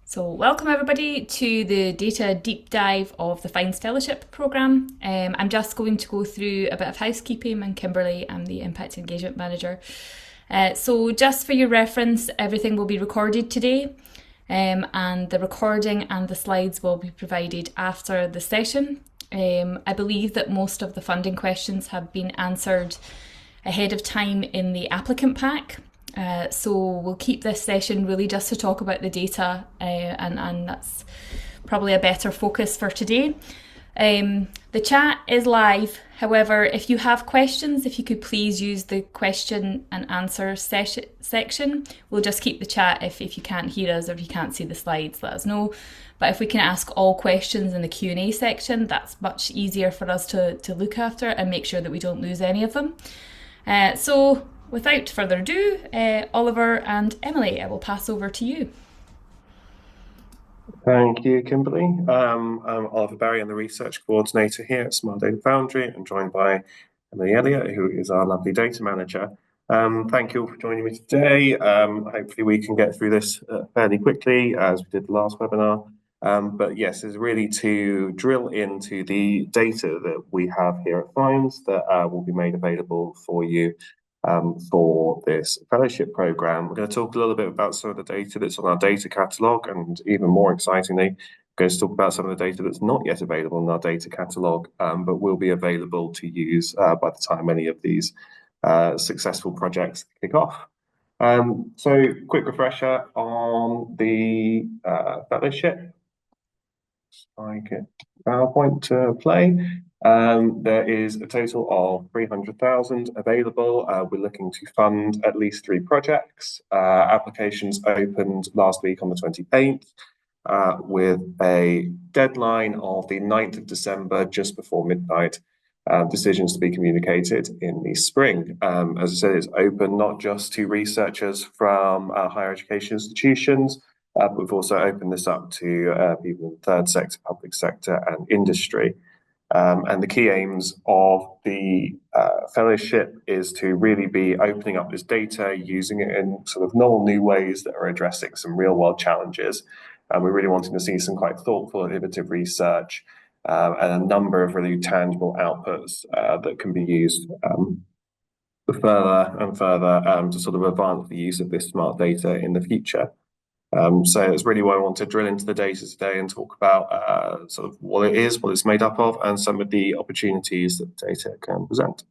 So welcome everybody to the data deep dive of the FINDS Fellowship programme. I'm just going to go through a bit of housekeeping, and Kimberly, I'm the Impact Engagement Manager. So just for your reference, everything will be recorded today, and the recording and the slides will be provided after the session. I believe that most of the funding questions have been answered ahead of time in the applicant pack. So we'll keep this session really just to talk about the data, and that's probably a better focus for today. The chat is live. However, if you have questions, if you could please use the question and answer section. We'll just keep the chat. If you can't hear us or if you can't see the slides, let us know. But if we can ask all questions in the Q&A section, that's much easier for us to look after and make sure that we don't lose any of them. So without further ado, Oliver and Emily, I will pass over to you. Thank you, Kimberly. I'm Oliver Barry, I'm the Research Coordinator here at Smart Data Foundry, and joined by Emily Elliott, who is our lovely Data Manager. Thank you all for joining me today. Hopefully we can get through this fairly quickly, as we did the last webinar. But yes, it's really to drill into the data that we have here at FINDS that will be made available for you for this fellowship program. We're going to talk a little bit about some of the data that's on our data catalogue, and even more excitingly, we're going to talk about some of the data that's not yet available in our data catalogue, but will be available to use by the time any of these successful projects kick off. So quick refresher on the fellowship. I get PowerPoint to play. There is a total of 300,000 available. We're looking to fund at least 3 projects. Applications opened last week on the 28th, with a deadline of the 9th of December, just before midnight. Decisions to be communicated in the spring. As I said, it's open not just to researchers from higher education institutions, but we've also opened this up to people in the third sector, public sector, and industry. And the key aims of the fellowship is to really be opening up this data, using it in sort of novel new ways that are addressing some real world challenges. And we're really wanting to see some quite thoughtful, innovative research and a number of really tangible outputs that can be used further and further to sort of advance the use of this smart data in the future. So it's really why I want to drill into the data today and talk about sort of what it is, what it's made up of, and some of the opportunities that data can present.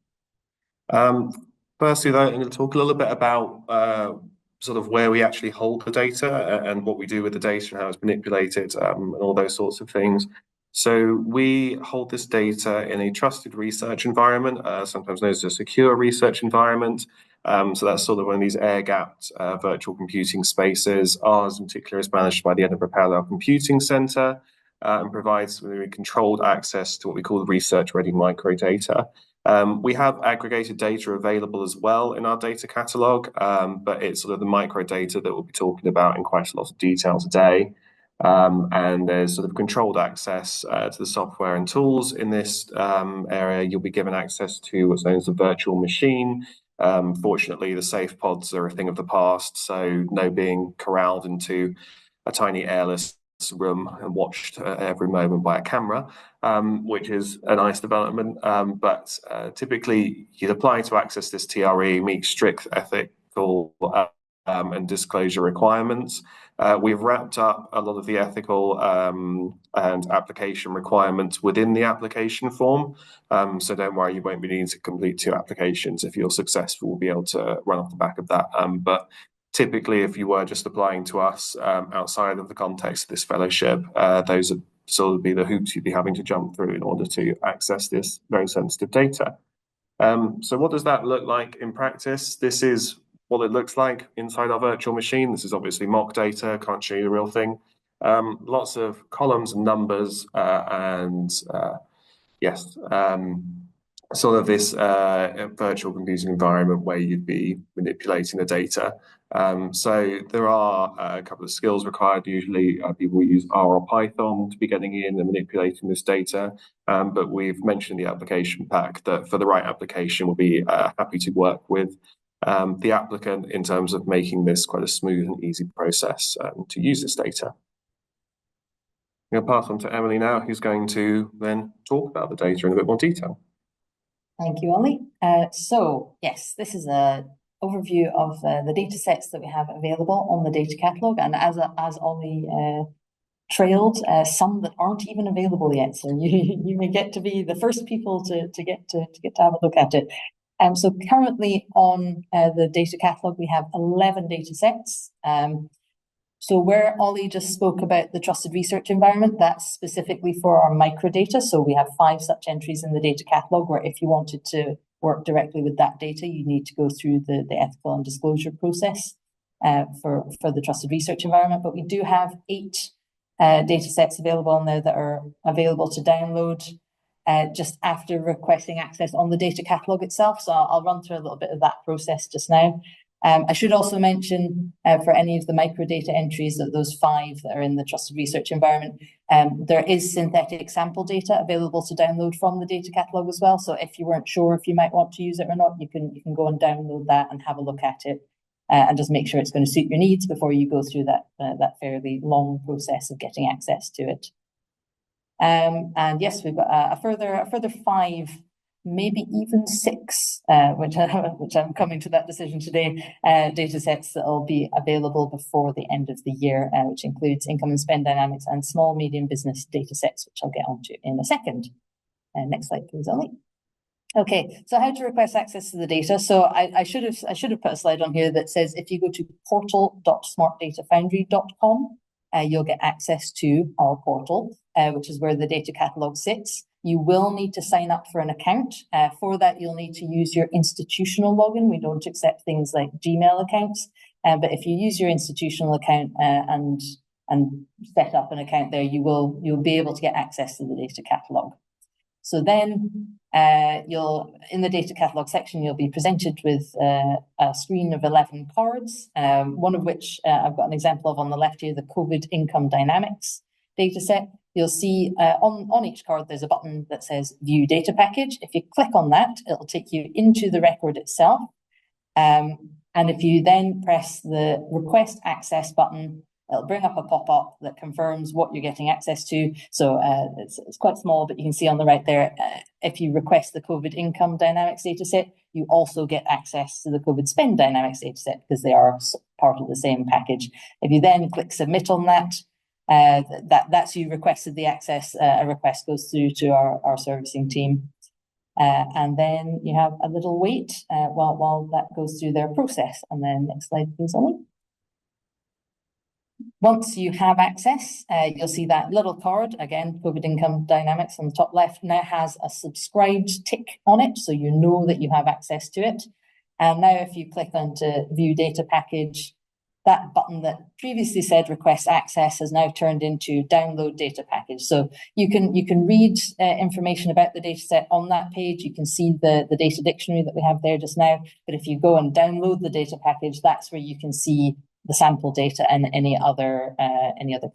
Firstly, though, I'm going to talk a little bit about sort of where we actually hold the data and what we do with the data and how it's manipulated and all those sorts of things. So we hold this data in a trusted research environment, sometimes known as a secure research environment. So that's sort of one of these air-gapped virtual computing spaces. Ours in particular is managed by the Edinburgh Parallel Computing Centre and provides really controlled access to what we call the research-ready microdata. We have aggregated data available as well in our data catalogue, but it's sort of the microdata that we'll be talking about in quite a lot of detail today. And there's sort of controlled access to the software and tools in this area. You'll be given access to what's known as a virtual machine. Fortunately, the safe pods are a thing of the past, so no being corralled into a tiny airless room and watched at every moment by a camera, which is a nice development. But typically, you'd apply to access this TRE, meet strict ethical and disclosure requirements. We've wrapped up a lot of the ethical and application requirements within the application form. So don't worry, you won't be needing to complete 2 applications. If you're successful, we'll be able to run off the back of that. But typically, if you were just applying to us outside of the context of this fellowship, those would sort of be the hoops you'd be having to jump through in order to access this very sensitive data. So what does that look like in practice? This is what it looks like inside our virtual machine. This is obviously mock data, can't show you the real thing. Lots of columns and numbers and yes, sort of this virtual computing environment where you'd be manipulating the data. So there are a couple of skills required. Usually people use R or Python to be getting in and manipulating this data. But we've mentioned in the application pack that for the right application, we'll be happy to work with the applicant in terms of making this quite a smooth and easy process to use this data. I'm going to pass on to Emily now, who's going to then talk about the data in a bit more detail. Thank you, Ollie. So yes, this is an overview of the data sets that we have available on the data catalogue, and as Ollie trailed, some that aren't even available yet. So you may get to be the first people to get to have a look at it. So currently on the data catalogue, we have 11 data sets. So where Ollie just spoke about the trusted research environment, that's specifically for our microdata. So we have 5 such entries in the data catalogue where if you wanted to work directly with that data, you need to go through the ethical and disclosure process for the trusted research environment. But we do have 8 data sets available now that are available to download just after requesting access on the data catalogue itself. So I'll run through a little bit of that process just now. I should also mention for any of the microdata entries, that those 5 that are in the trusted research environment, there is synthetic sample data available to download from the data catalogue as well. So if you weren't sure if you might want to use it or not, you can go and download that and have a look at it and just make sure it's going to suit your needs before you go through that fairly long process of getting access to it. And yes, we've got a further 5, maybe even 6, which I'm coming to that decision today, data sets that will be available before the end of the year, which includes income and spend dynamics and small medium business data sets, which I'll get onto in a second. Next slide, please, Ollie. Okay, so how to request access to the data. So I should have put a slide on here that says if you go to portal.smartdatafoundry.com, you'll get access to our portal, which is where the data catalogue sits. You will need to sign up for an account. For that, you'll need to use your institutional login. We don't accept things like Gmail accounts, but if you use your institutional account and set up an account there, you'll be able to get access to the data catalogue. So then in the data catalogue section, you'll be presented with a screen of 11 cards, one of which I've got an example of on the left here, the COVID income dynamics data set. You'll see on each card, there's a button that says View Data Package. If you click on that, it'll take you into the record itself. And if you then press the Request Access button, it'll bring up a pop-up that confirms what you're getting access to. So it's quite small, but you can see on the right there, if you request the COVID income dynamics dataset, you also get access to the COVID spend dynamics dataset because they are part of the same package. If you then click Submit on that, that's you requested the access, a request goes through to our servicing team. And then you have a little wait while that goes through their process. And then next slide, please, Ollie. Once you have access, you'll see that little card, again, COVID income dynamics on the top left, now has a subscribed tick on it, so you know that you have access to it. And now if you click onto View Data Package, that button that previously said Request Access has now turned into Download Data Package. So you can read information about the dataset on that page. You can see the data dictionary that we have there just now. But if you go and download the data package, that's where you can see the sample data and any other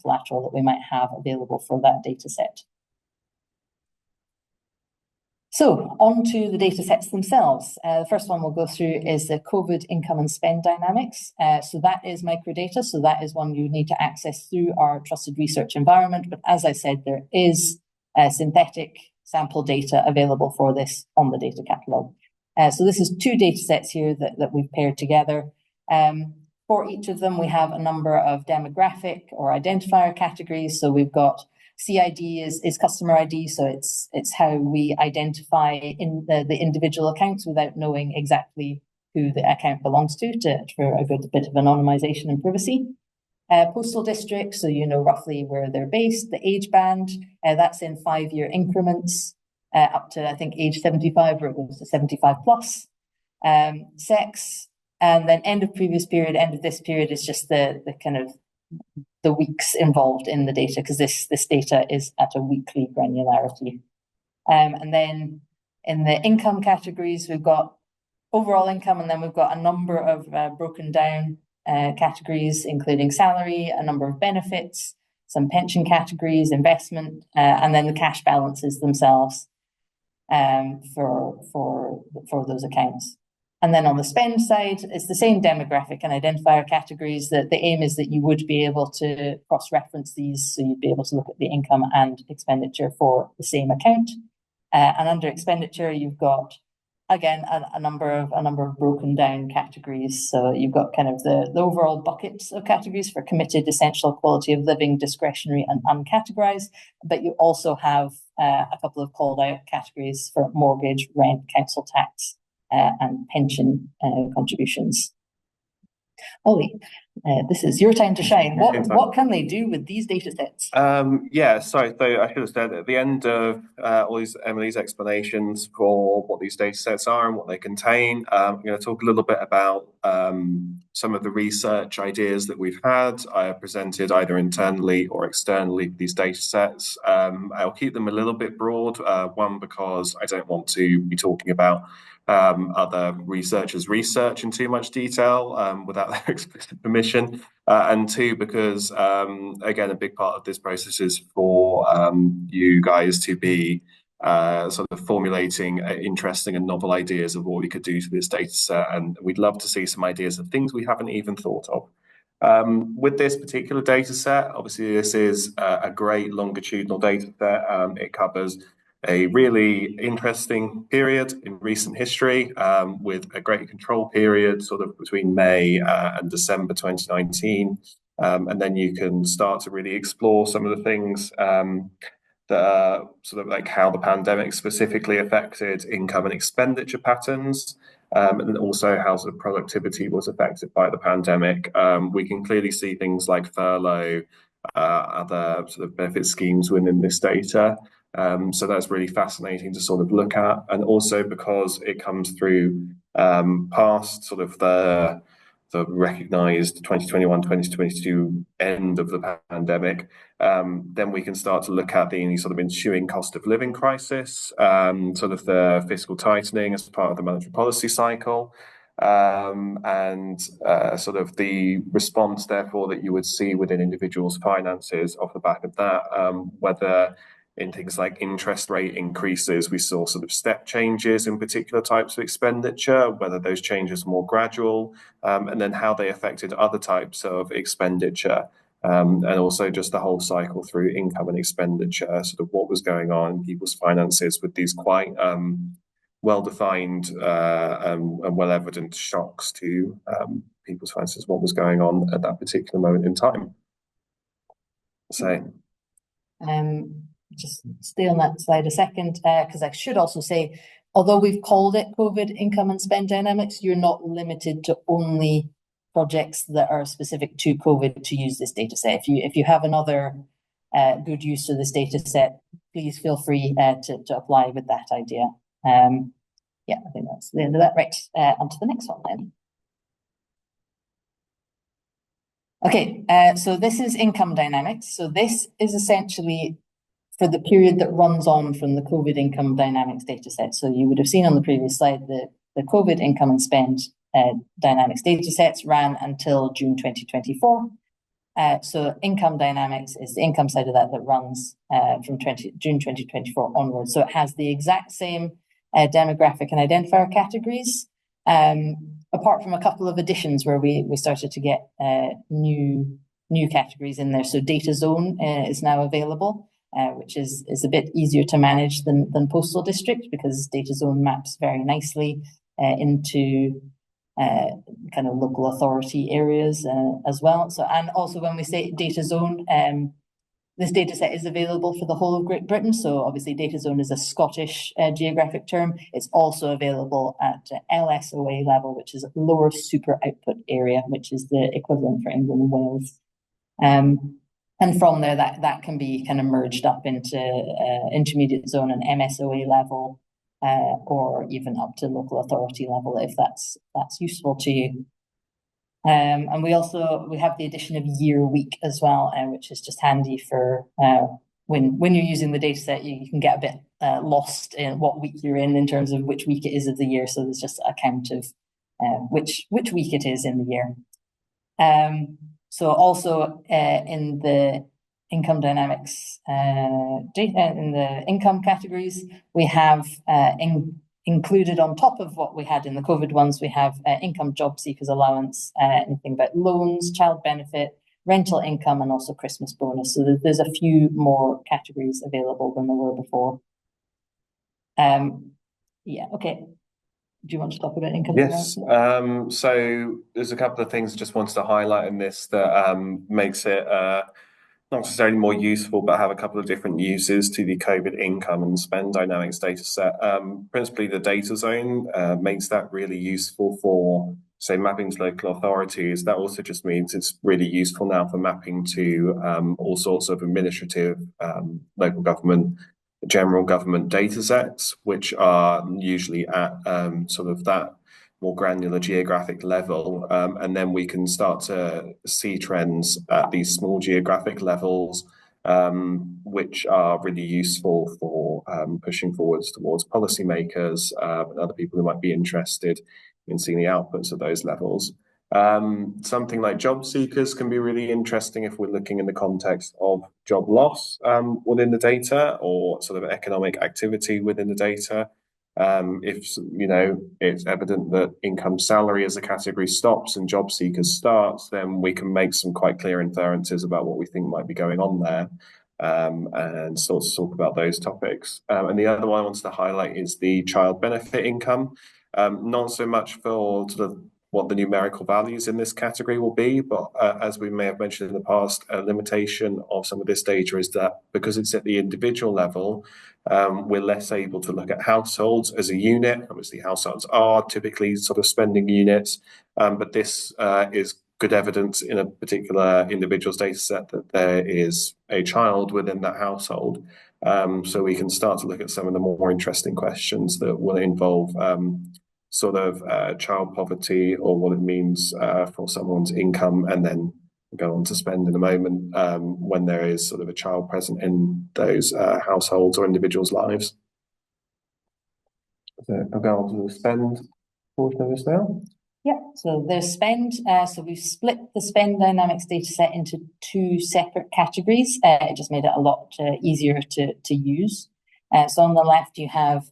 collateral that we might have available for that data set. So on to the data sets themselves. The first one we'll go through is the COVID income and spend dynamics. So that is microdata. So that is one you need to access through our trusted research environment. But as I said, there is synthetic sample data available for this on the data catalogue. So this is 2 data sets here that we've paired together. For each of them, we have a number of demographic or identifier categories. So we've got CID is customer ID, so it's how we identify in the individual accounts without knowing exactly who the account belongs to for a good bit of anonymization and privacy. Postal district, so you know roughly where they're based. The age band, that's in 5-year increments up to, I think, age 75, where it goes to 75 plus. Sex, and then end of previous period, end of this period is just the kind of the weeks involved in the data, because this data is at a weekly granularity. And then in the income categories, we've got overall income, and then we've got a number of broken down categories, including salary, a number of benefits, some pension categories, investment, and then the cash balances themselves for those accounts. And then on the spend side, it's the same demographic and identifier categories. That the aim is that you would be able to cross-reference these, so you'd be able to look at the income and expenditure for the same account. And under expenditure, you've got, again, a number of broken down categories. So you've got kind of the overall buckets of categories for committed, essential, quality of living, discretionary, and uncategorized. But you also have a couple of called out categories for mortgage, rent, council tax, and pension contributions. Ollie, this is your time to shine. What can they do with these data sets? Yeah, sorry, so I should have said at the end of Emily's explanations for what these data sets are and what they contain, I'm going to talk a little bit about some of the research ideas that we've had. I have presented either internally or externally these data sets. I'll keep them a little bit broad, one, because I don't want to be talking about other researchers' research in too much detail without their explicit permission, and two, because again, a big part of this process is for you guys to be sort of formulating interesting and novel ideas of what we could do to this data set, and we'd love to see some ideas of things we haven't even thought of. With this particular data set, obviously this is a great longitudinal data set. It covers a really interesting period in recent history, with a great control period sort of between May and December 2019. And then you can start to really explore some of the things that are sort of like how the pandemic specifically affected income and expenditure patterns, and also how sort of productivity was affected by the pandemic. We can clearly see things like furlough, other sort of benefit schemes within this data. So that's really fascinating to sort of look at, and also because it comes through past sort of the recognised 2021-2022 end of the pandemic, then we can start to look at the sort of ensuing cost of living crisis, sort of the fiscal tightening as part of the monetary policy cycle, and sort of the response, therefore, that you would see within individuals' finances off the back of that, whether in things like interest rate increases, we saw sort of step changes in particular types of expenditure, whether those changes were more gradual, and then how they affected other types of expenditure, and also just the whole cycle through income and expenditure, sort of what was going on in people's finances with these quite well-defined and well-evident shocks to people's finances, what was going on at that particular moment in time. So. Just stay on that slide a second, because I should also say, although we've called it COVID income and spend dynamics, you're not limited to only projects that are specific to COVID to use this data set. If you have another good use of this data set, please feel free to apply with that idea. Yeah, I think that's the end of that. Right, on to the next one then. Okay, so this is income dynamics. So this is essentially for the period that runs on from the COVID income dynamics data set. So you would have seen on the previous slide that the COVID income and spend dynamics data sets ran until June 2024. So income dynamics is the income side of that runs from June 2024 onwards. So it has the exact same demographic and identifier categories, apart from a couple of additions where we started to get new categories in there. So data zone is now available, which is a bit easier to manage than postal district, because data zone maps very nicely into kind of local authority areas as well. So, and also when we say data zone, this data set is available for the whole of Great Britain. So obviously data zone is a Scottish geographic term. It's also available at LSOA level, which is lower super output area, which is the equivalent for England and Wales. And from there, that can be kind of merged up into intermediate zone and MSOA level, or even up to local authority level if that's useful to you. And we have the addition of year week as well, which is just handy for when you're using the data set, you can get a bit lost in what week you're in terms of which week it is of the year. So there's just a count of which week it is in the year. So also in the income dynamics data, in the income categories, we have included on top of what we had in the COVID ones, we have income job seekers allowance, anything about loans, child benefit, rental income, and also Christmas bonus. So there's a few more categories available than there were before. Yeah, okay. Do you want to talk about income? Yes. So there's a couple of things I just wanted to highlight in this that makes it not necessarily more useful, but have a couple of different uses to the COVID income and spend dynamics data set. Principally, the data zone makes that really useful for, say, mapping to local authorities. That also just means it's really useful now for mapping to all sorts of administrative, local government, general government data sets, which are usually at sort of that more granular geographic level, and then we can start to see trends at these small geographic levels, which are really useful for pushing forwards towards policymakers and other people who might be interested in seeing the outputs of those levels. Something like job seekers can be really interesting if we're looking in the context of job loss within the data, or sort of economic activity within the data. If it's evident that income salary as a category stops and job seekers starts, then we can make some quite clear inferences about what we think might be going on there, and sort of talk about those topics. And the other one I wanted to highlight is the child benefit income. Not so much for sort of what the numerical values in this category will be, but as we may have mentioned in the past, a limitation of some of this data is that because it's at the individual level, we're less able to look at households as a unit. Obviously, households are typically sort of spending units, but this is good evidence in a particular individual's data set that there is a child within that household. So we can start to look at some of the more interesting questions that will involve sort of child poverty, or what it means for someone's income, and then go on to spend in a moment when there is sort of a child present in those households or individuals' lives. So I'll go on to the spend portion of this now. Yeah, so there's spend. So we've split the spend dynamics data set into two separate categories. It just made it a lot easier to use. So on the left, you have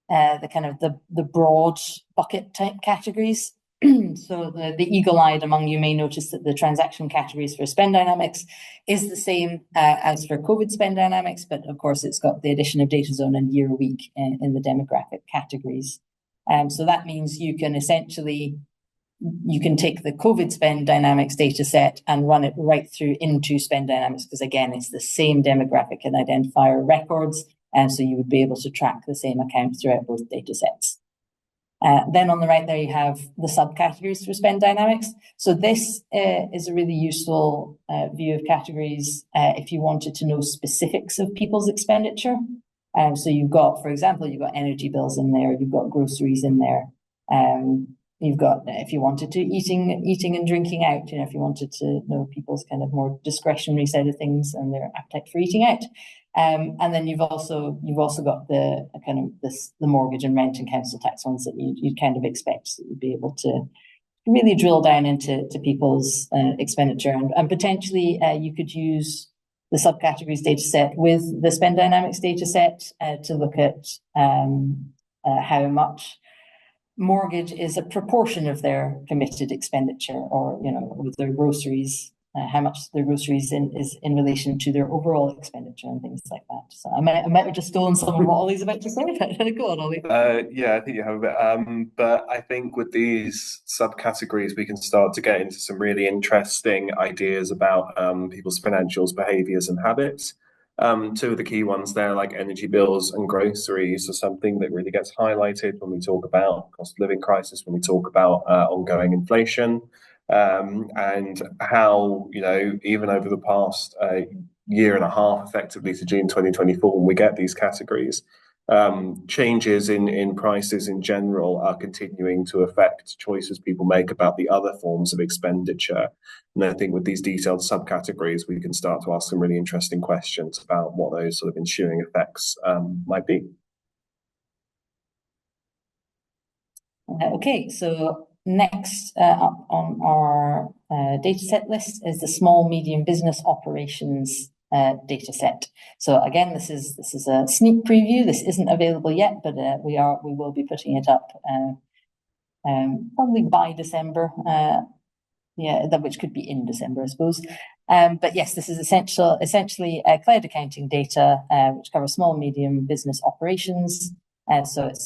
the kind of the broad bucket type categories. So the eagle-eyed among you may notice that the transaction categories for spend dynamics is the same as for COVID spend dynamics, but of course it's got the addition of data zone and year week in the demographic categories. So that means you can essentially, you can take the COVID spend dynamics data set and run it right through into spend dynamics, because again, it's the same demographic and identifier records. And so you would be able to track the same account throughout both data sets. Then on the right there, you have the subcategories for spend dynamics. So this is a really useful view of categories if you wanted to know specifics of people's expenditure. So you've got, for example, you've got energy bills in there, you've got groceries in there. You've got, if you wanted to, eating and drinking out, if you wanted to know people's kind of more discretionary side of things and their appetite for eating out. And then you've also got the kind of the mortgage and rent and council tax ones that you'd kind of expect, so you'd be able to really drill down into people's expenditure, and potentially you could use the subcategories data set with the spend dynamics data set to look at how much mortgage is a proportion of their committed expenditure, or with their groceries, how much their groceries is in relation to their overall expenditure and things like that. So I might have just stolen some of what Ollie's about to say, but go on, Ollie. Yeah, I think you have a bit. But I think with these subcategories, we can start to get into some really interesting ideas about people's financials, behaviours, and habits. Two of the key ones there, like energy bills and groceries, are something that really gets highlighted when we talk about cost of living crisis, when we talk about ongoing inflation, and how, even over the past year and a half, effectively to June 2024, when we get these categories, changes in prices in general are continuing to affect choices people make about the other forms of expenditure. And I think with these detailed subcategories, we can start to ask some really interesting questions about what those sort of ensuing effects might be. Okay, so next up on our dataset list is the small medium business operations data set. So again, this is a sneak preview. This isn't available yet, but we will be putting it up probably by December. Which could be in December, I suppose. But yes, this is essentially cloud accounting data, which covers small and medium business operations. So it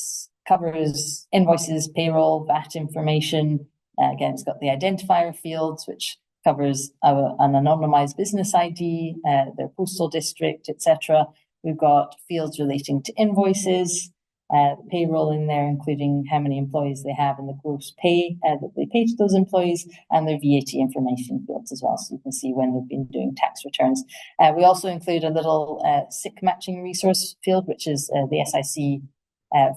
covers invoices, payroll, VAT information. Again, it's got the identifier fields, which covers an anonymized business ID, their postal district, etc. We've got fields relating to invoices, payroll in there, including how many employees they have and the gross pay that they pay to those employees, and their VAT information fields as well, so you can see when they've been doing tax returns. We also include a little SIC matching resource field, which is the SIC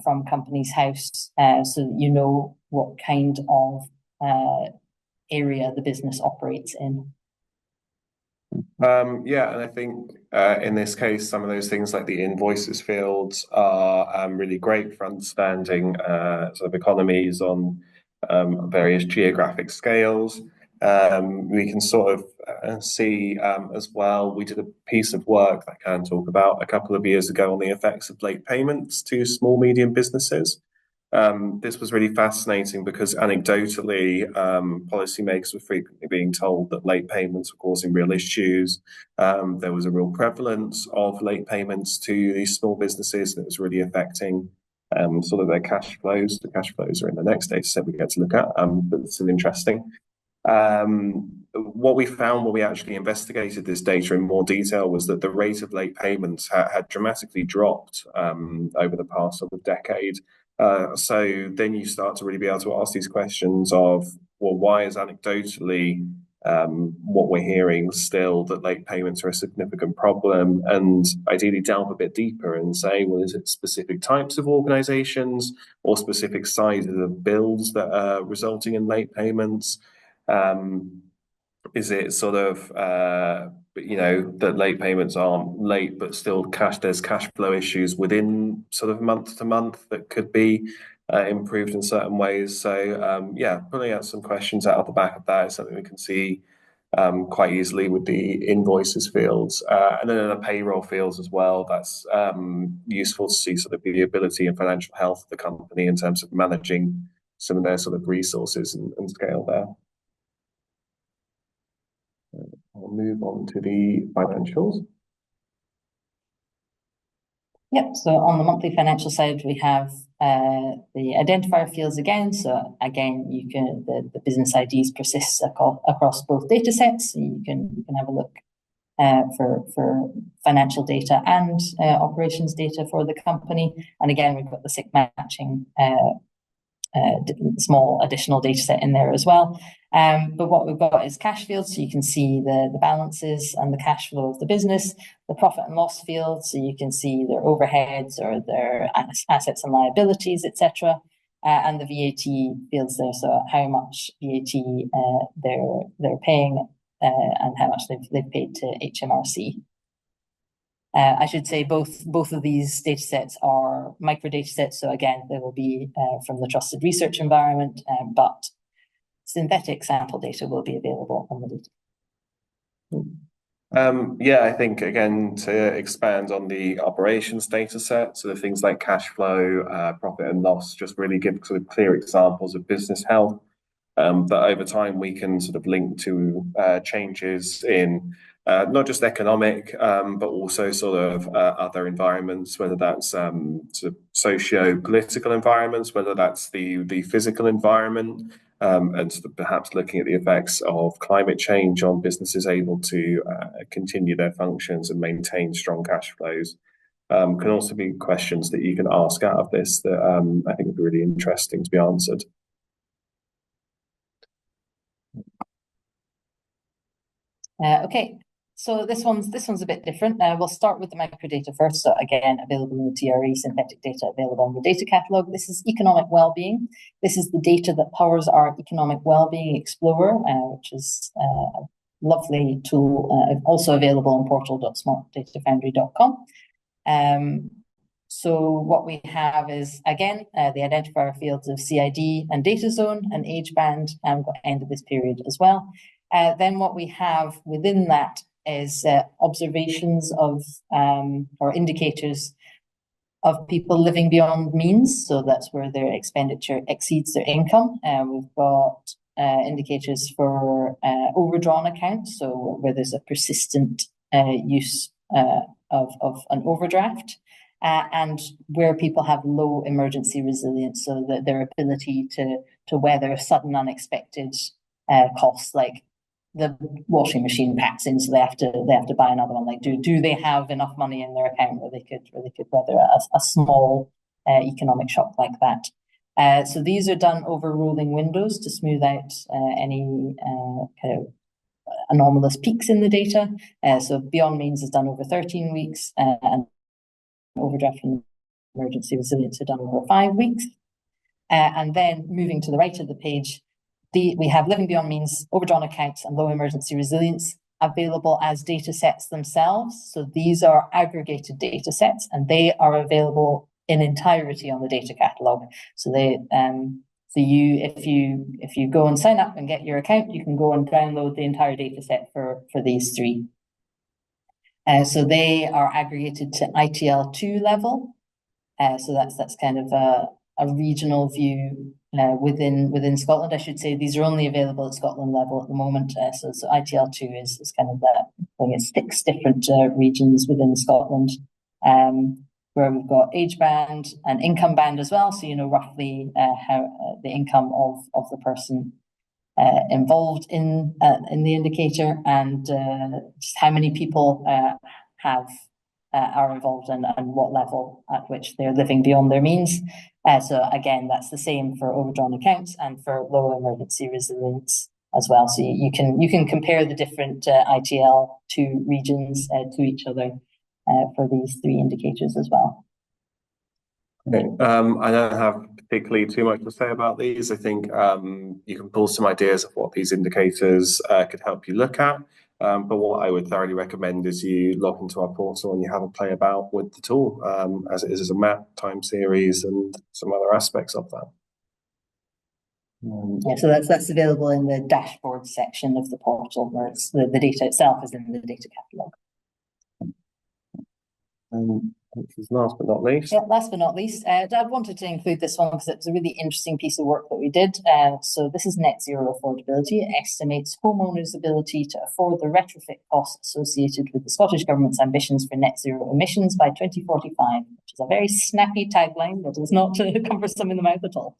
from Companies House, so that you know what kind of area the business operates in. Yeah, and I think in this case, some of those things like the invoices fields are really great for understanding sort of economies on various geographic scales. We can sort of see as well, we did a piece of work that I can talk about a couple of years ago on the effects of late payments to small, medium businesses. This was really fascinating because anecdotally, policymakers were frequently being told that late payments were causing real issues. There was a real prevalence of late payments to these small businesses that was really affecting sort of their cash flows. The cash flows are in the next data set we get to look at, but it's still interesting. What we found when we actually investigated this data in more detail was that the rate of late payments had dramatically dropped over the past sort of decade. So then you start to really be able to ask these questions of, well, why is anecdotally what we're hearing still that late payments are a significant problem, and ideally delve a bit deeper and say, well, is it specific types of organizations or specific sizes of bills that are resulting in late payments? Is it sort of that late payments aren't late, but still there's cash flow issues within sort of month to month that could be improved in certain ways. So pulling out some questions out of the back of that is something we can see quite easily with the invoices fields, and then in the payroll fields as well. That's useful to see sort of the ability and financial health of the company in terms of managing some of their sort of resources and scale there. I'll move on to the financials. Yep, so on the monthly financial side, we have the identifier fields again. So again, the business IDs persist across both data sets. So you can have a look for financial data and operations data for the company. And again, we've got the SIC matching small additional data set in there as well. But what we've got is cash fields, so you can see the balances and the cash flow of the business, the profit and loss field, so you can see their overheads or their assets and liabilities, etc. And the VAT fields there, so how much VAT they're paying and how much they've paid to HMRC. I should say both of these data sets are micro data sets, so again, they will be from the trusted research environment, but synthetic sample data will be available on the data. I think, again, to expand on the operations data set, so the things like cash flow, profit and loss, just really give sort of clear examples of business health that over time we can sort of link to changes in not just economic, but also sort of other environments, whether that's sort of socio-political environments, whether that's the physical environment, and sort of perhaps looking at the effects of climate change on businesses able to continue their functions and maintain strong cash flows. Can also be questions that you can ask out of this that I think would be really interesting to be answered. Okay, so this one's a bit different. We'll start with the microdata first. So again, available in the TRE, synthetic data available on the data catalog. This is economic well-being. This is the data that powers our economic well-being explorer, which is a lovely tool, also available on portal.smartdatafoundry.com. So what we have is, again, the identifier fields of CID and data zone and age band, and we've got end of this period as well. Then what we have within that is observations of or indicators of people living beyond means. So that's where their expenditure exceeds their income. We've got indicators for overdrawn accounts, so where there's a persistent use of an overdraft, and where people have low emergency resilience, so that their ability to weather sudden unexpected costs, like the washing machine packs in, so they have to buy another one. Like, do they have enough money in their account where they could weather a small economic shock like that? So these are done over rolling windows to smooth out any kind of anomalous peaks in the data. So beyond means is done over 13 weeks, and overdraft and emergency resilience are done over 5 weeks. And then moving to the right of the page, we have living beyond means, overdrawn accounts, and low emergency resilience available as data sets themselves. So these are aggregated data sets, and they are available in entirety on the data catalogue. So if you go and sign up and get your account, you can go and download the entire data set for these three. So they are aggregated to ITL2 level. So that's kind of a regional view within Scotland. I should say these are only available at Scotland level at the moment. So ITL2 is kind of that. I think it's 6 different regions within Scotland, where we've got age band and income band as well. So you know roughly how the income of the person involved in the indicator, and just how many people are involved and what level at which they're living beyond their means. So again, that's the same for overdrawn accounts and for low emergency resilience as well. So you can compare the different ITL2 regions to each other for these 3 indicators as well. Okay. I don't have particularly too much to say about these. I think you can pull some ideas of what these indicators could help you look at. But what I would thoroughly recommend is you log into our portal and you have a play about with the tool, as it is as a map, time series, and some other aspects of that. Yeah, so that's available in the dashboard section of the portal, where it's the data itself is in the data catalogue. Which is last but not least. Yeah, last but not least, I wanted to include this one because it was a really interesting piece of work that we did. So this is net zero affordability. It estimates homeowners' ability to afford the retrofit costs associated with the Scottish Government's ambitions for net zero emissions by 2045, which is a very snappy tagline that does not cumbersome in the mouth at all.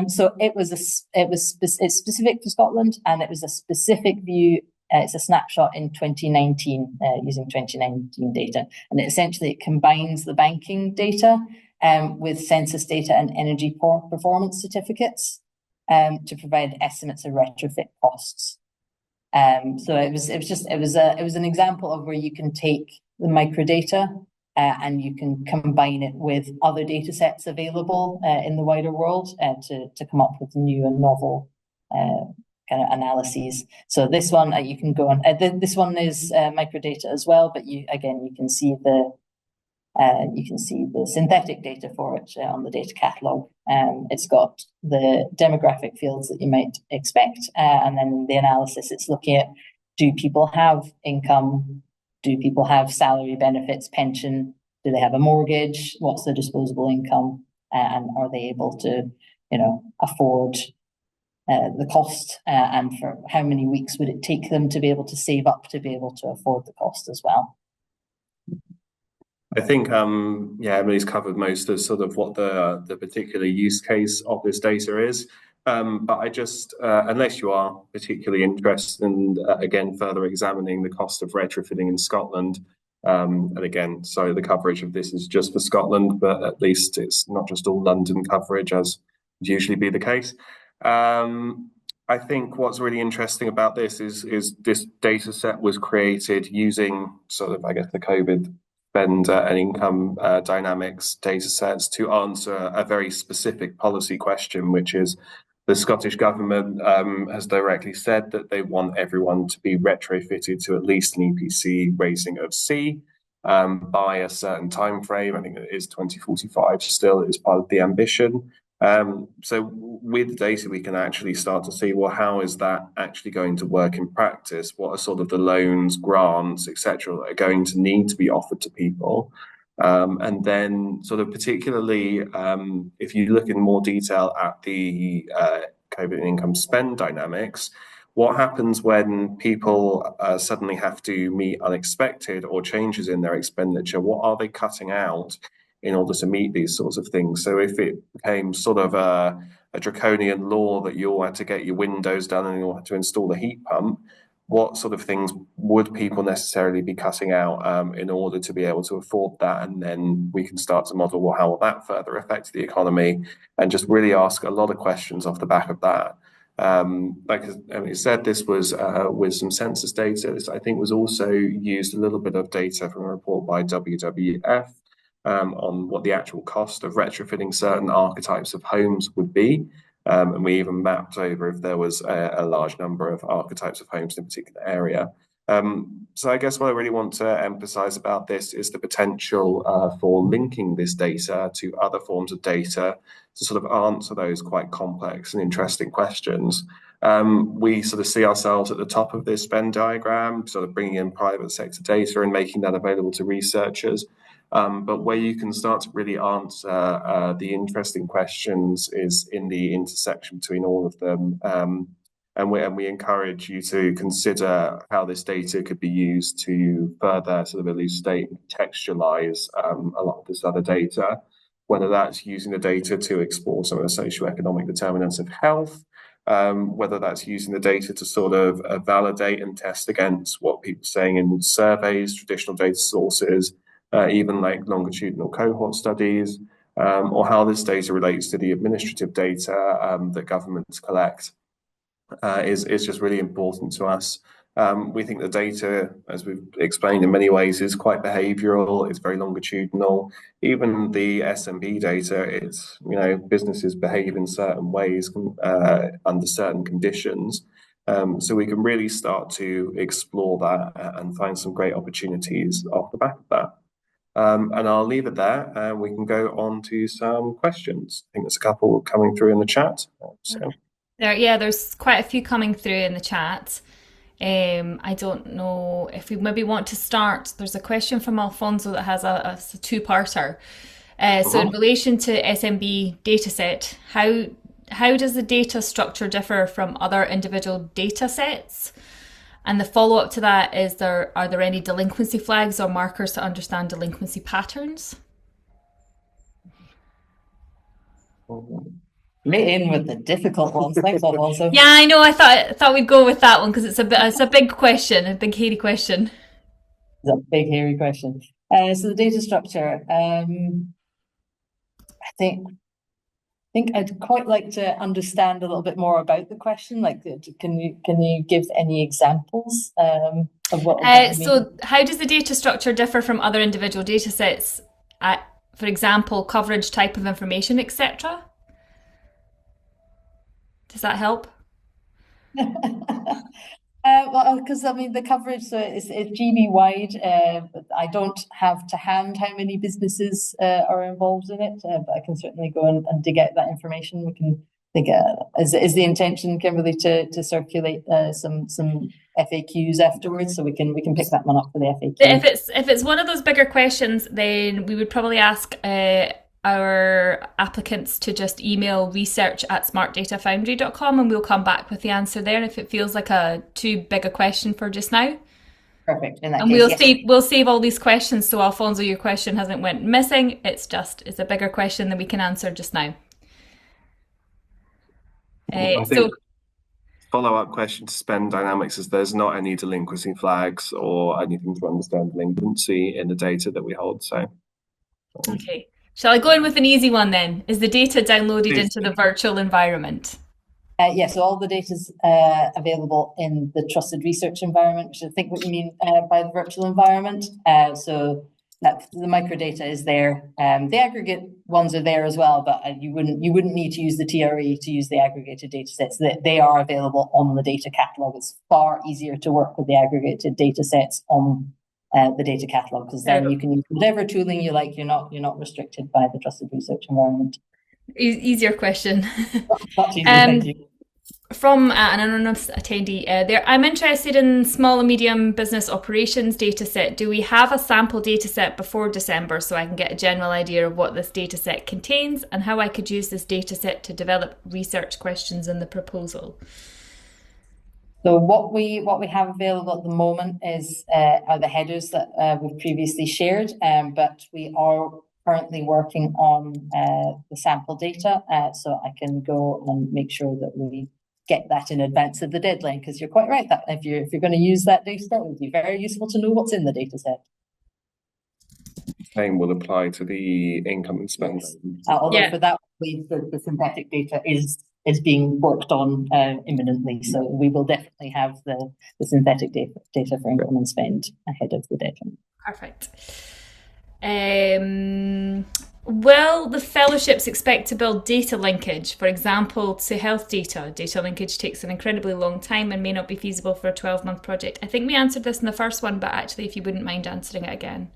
So it's specific to Scotland, and it was a specific view. It's a snapshot in 2019 using 2019 data, and it combines the banking data with census data and energy performance certificates to provide estimates of retrofit costs. So it was an example of where you can take the microdata and you can combine it with other data sets available in the wider world to come up with new and novel kind of analyses. So this one you can go on. This one is microdata as well, but you can see the synthetic data for it on the data catalogue. It's got the demographic fields that you might expect, and then in the analysis, it's looking at: do people have income? Do people have salary, benefits, pension? Do they have a mortgage? What's their disposable income? And are they able to, afford the cost, and for how many weeks would it take them to be able to save up to be able to afford the cost as well? I think Emily's covered most of sort of what the particular use case of this data is. But I just, unless you are particularly interested in again further examining the cost of retrofitting in Scotland, and again, sorry, the coverage of this is just for Scotland, but at least it's not just all London coverage as would usually be the case. I think what's really interesting about this is this data set was created using sort of, I guess, the COVID spend and income dynamics data sets to answer a very specific policy question, which is the Scottish Government has directly said that they want everyone to be retrofitted to at least an EPC rating of C by a certain time frame. I think it is 2045 still, it is part of the ambition. So with data, we can actually start to see, well, how is that actually going to work in practice? What are sort of the loans, grants, etc., that are going to need to be offered to people? And then sort of particularly if you look in more detail at the COVID income spend dynamics, what happens when people suddenly have to meet unexpected or changes in their expenditure? What are they cutting out in order to meet these sorts of things? So if it became sort of a draconian law that you all had to get your windows done and you all had to install a heat pump, what sort of things would people necessarily be cutting out in order to be able to afford that? And then we can start to model, well, how will that further affect the economy? And just really ask a lot of questions off the back of that. Like Emily said, this was with some census data. This, I think, was also used a little bit of data from a report by WWF on what the actual cost of retrofitting certain archetypes of homes would be. And we even mapped over if there was a large number of archetypes of homes in a particular area. So I guess what I really want to emphasize about this is the potential for linking this data to other forms of data to sort of answer those quite complex and interesting questions. We sort of see ourselves at the top of this Venn diagram, sort of bringing in private sector data and making that available to researchers. But where you can start to really answer the interesting questions is in the intersection between all of them. And we encourage you to consider how this data could be used to further sort of elucidate and contextualize a lot of this other data, whether that's using the data to explore some of the socio-economic determinants of health, whether that's using the data to sort of validate and test against what people are saying in surveys, traditional data sources, even like longitudinal cohort studies, or how this data relates to the administrative data that governments collect. Is just really important to us. We think the data, as we've explained in many ways, is quite behavioural, it's very longitudinal. Even the SMB data, it's, you know, businesses behave in certain ways under certain conditions. So we can really start to explore that and find some great opportunities off the back of that. And I'll leave it there and we can go on to some questions. I think there's a couple coming through in the chat. So. There's quite a few coming through in the chat. I don't know if we maybe want to start. There's a question from Alfonso that has a two-parter. So in relation to SMB dataset, how does the data structure differ from other individual datasets? And the follow-up to that is, are there any delinquency flags or markers to understand delinquency patterns? In with the difficult ones. Thanks, Alfonso. Yeah, I know. I thought we'd go with that one because it's a big question, a big hairy question. It's a big hairy question. So the data structure. I think I'd quite like to understand a little bit more about the question. Like, can you give any examples of what? So, how does the data structure differ from other individual data sets? For example, coverage, type of information, etc. Does that help? Well, because I mean the coverage, so it's GB wide. I don't have to hand how many businesses are involved in it, but I can certainly go and dig out that information. We can think is the intention, Kimberly, to circulate some FAQs afterwards, so we can pick that one up for the FAQ. If it's one of those bigger questions, then we would probably ask our applicants to just email research@smartdatafoundry.com and we'll come back with the answer there if it feels like too big a question for just now. Perfect. In that and case, we'll save all these questions, so Alfonso, your question hasn't went missing. It's a bigger question that we can answer just now. I think follow-up question to spend dynamics is there's not any delinquency flags or anything to understand delinquency in the data that we hold. So okay. Shall I go in with an easy one then? Is the data downloaded into the virtual environment? So all the data is available in the trusted research environment, which I think what you mean by the virtual environment. So that the microdata is there. The aggregate ones are there as well, but you wouldn't need to use the TRE to use the aggregated data sets. They are available on the data catalogue. It's far easier to work with the aggregated data sets on the data catalogue, because then you can use whatever tooling you like. You're not restricted by the trusted research environment. Easier question. Much easier, thank you. From an anonymous attendee, I'm interested in small and medium business operations data set. Do we have a sample data set before December so I can get a general idea of what this data set contains and how I could use this data set to develop research questions in the proposal? So what we have available at the moment are the headers that we've previously shared, but we are currently working on the sample data, so I can go and make sure that we get that in advance of the deadline, because you're quite right that if you're going to use that data set, it would be very useful to know what's in the data set. Same will apply to the income and spend. Yes. Although for that, the synthetic data is being worked on imminently, so we will definitely have the synthetic data for income and spend ahead of the deadline. Perfect. Will the fellowships expect to build data linkage, for example, to health data? Data linkage takes an incredibly long time and may not be feasible for a 12-month project. I think we answered this in the first one, but actually, if you wouldn't mind answering it again.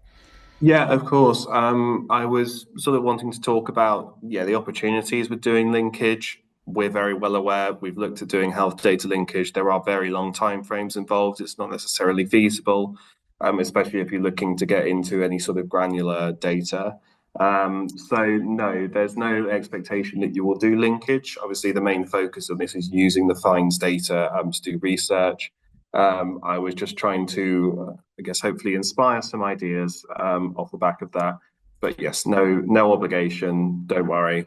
Yeah, of course. I was sort of wanting to talk about, the opportunities with doing linkage. We're very well aware. We've looked at doing health data linkage. There are very long timeframes involved. It's not necessarily feasible, especially if you're looking to get into any sort of granular data. So no, there's no expectation that you will do linkage. Obviously, the main focus of this is using the FINDS data to do research. I was just trying to, I guess, hopefully inspire some ideas off the back of that. But yes, no obligation. Don't worry.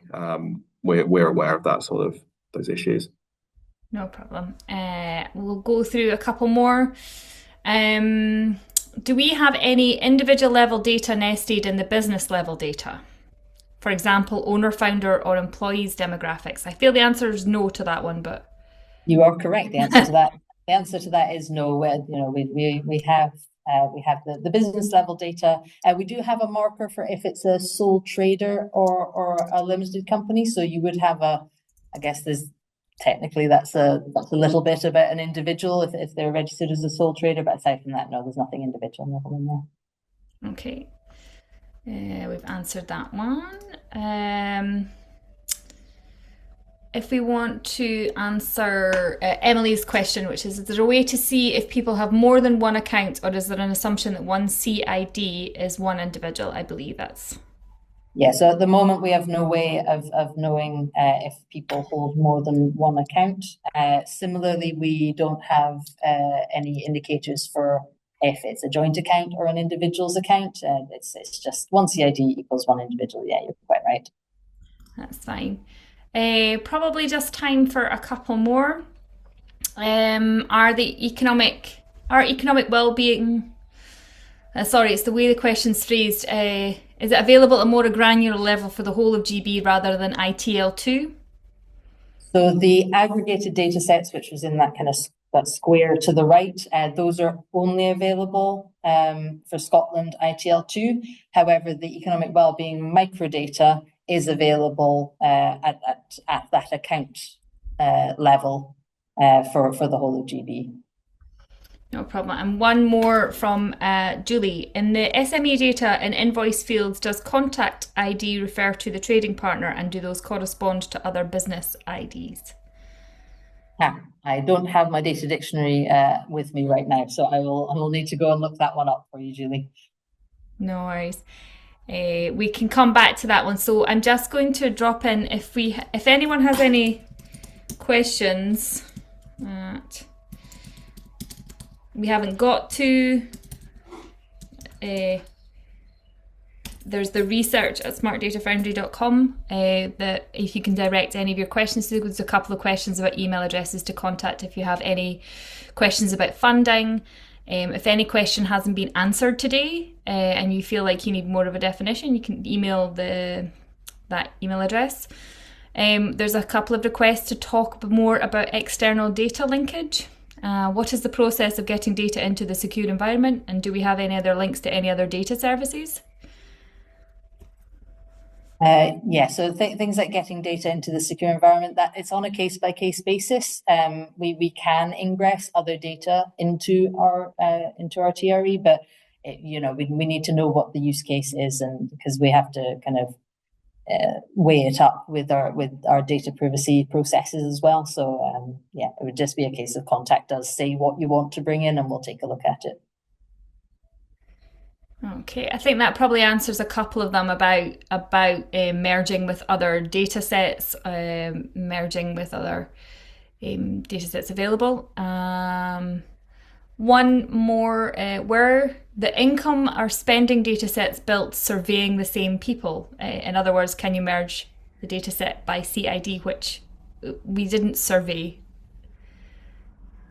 We're aware of that sort of those issues. No problem. We'll go through a couple more. Do we have any individual level data nested in the business level data? For example, owner, founder, or employees demographics. I feel the answer is no to that one, but you are correct. The answer to that is no. We have the business level data. We do have a marker for if it's a sole trader or a limited company. So you would have I guess there's technically that's a little bit about an individual if they're registered as a sole trader, but aside from that, no, there's nothing individual level in there. Okay, we've answered that one. If we want to answer Emily's question, which is there a way to see if people have more than one account, or is there an assumption that one CID is one individual? I believe that's... Yeah, so at the moment we have no way of knowing if people hold more than one account. Similarly, we don't have any indicators for if it's a joint account or an individual's account. It's just one CID equals one individual. Yeah, you're quite right. That's fine. Probably just time for a couple more. Are economic well-being... sorry, it's the way the question's phrased. Is it available at more a granular level for the whole of GB rather than ITL2? So the aggregated data sets, which was in that kind of that square to the right, those are only available for Scotland ITL2. However, the economic wellbeing microdata is available at that account level for the whole of GB. No problem. And one more from Julie. In the SME data and invoice fields, does contact ID refer to the trading partner, and do those correspond to other business IDs? I don't have my data dictionary with me right now, so I will need to go and look that one up for you, Julie. No worries. We can come back to that one. So I'm just going to drop in if anyone has any questions that we haven't got to. There's the research at smartdatafoundry.com that if you can direct any of your questions to. There's a couple of questions about email addresses to contact if you have any questions about funding. If any question hasn't been answered today and you feel like you need more of a definition, you can email that email address. There's a couple of requests to talk more about external data linkage. What is the process of getting data into the secure environment, and do we have any other links to any other data services? Yeah, so things like getting data into the secure environment, that it's on a case-by-case basis. We can ingress other data into our TRE, but we need to know what the use case is, and because we have to kind of weigh it up with our data privacy processes as well. So yeah, it would just be a case of contact us, say what you want to bring in, and we'll take a look at it. Okay, I think that probably answers a couple of them about merging with other data sets, merging with other data sets available. One more, were the income or spending data sets built surveying the same people? In other words, can you merge the data set by CID, which we didn't survey?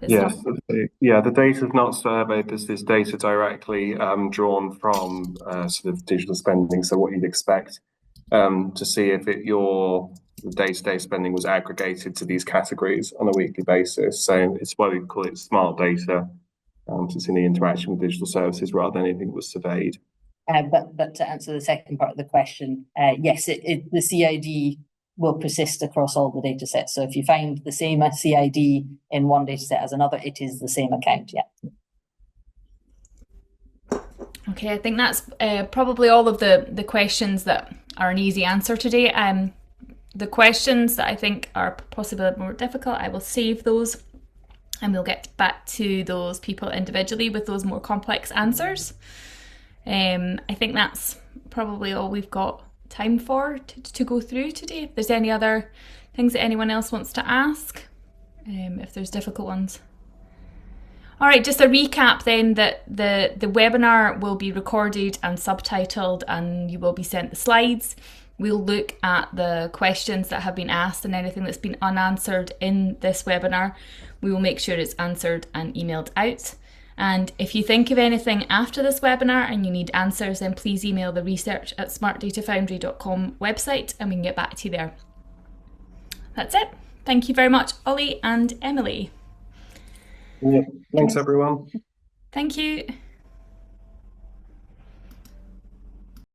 Yes, the data is not surveyed. This is data directly drawn from sort of digital spending. So what you'd expect to see if your day-to-day spending was aggregated to these categories on a weekly basis. So it's why we call it smart data. So it's in the interaction with digital services rather than anything that was surveyed. But to answer the second part of the question, yes, the CID will persist across all the data sets. So if you find the same CID in one data set as another, it is the same account, yeah. Okay, I think that's probably all of the questions that are an easy answer today. The questions that I think are possibly more difficult, I will save those and we'll get back to those people individually with those more complex answers. I think that's probably all we've got time for to go through today. If there's any other things that anyone else wants to ask, if there's difficult ones. All right, just a recap then that the webinar will be recorded and subtitled and you will be sent the slides. We'll look at the questions that have been asked and anything that's been unanswered in this webinar. We will make sure it's answered and emailed out. And if you think of anything after this webinar and you need answers, then please email the research@smartdatafoundry.com website and we can get back to you there. That's it. Thank you very much, Ollie and Emily. Yeah, thanks everyone. Thank you.